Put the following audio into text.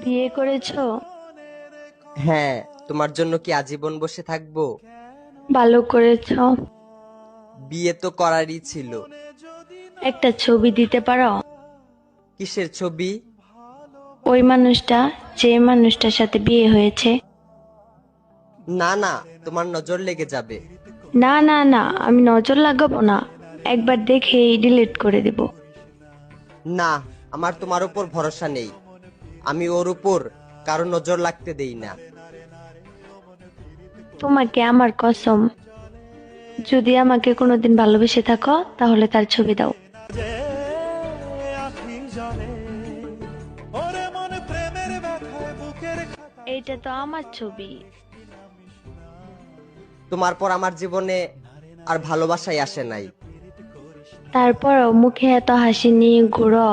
বিয়ে করেছো? হ্যাঁ, তোমার জন্য কি আজীবন বসে থাকবো? ভালো করেছো। বিয়ে তো করারই ছিল। একটা ছবি দিতে পারো? কিসের ছবি? ওই মানুষটা, যে মানুষটার সাথে বিয়ে হয়েছে। না না, তোমার নজর লেগে যাবে। না না না, আমি নজর লাগাবো না, একবার দেখেই ডিলিট করে দেব। না, আমার তোমার উপর ভরসা নেই। আমি ওর উপর কারো নজর লাগতে দেই না। তোমাকে আমার কসম, যদি আমাকে কোনোদিন ভালোবেসে থাকো তাহলে তার ছবি দাও। এইটা তো আমার ছবি। তোমার পর আমার জীবনে আর ভালোবাসাই আসে নাই। তারপরও মুখে এত হাসি নিয়ে ঘুরো।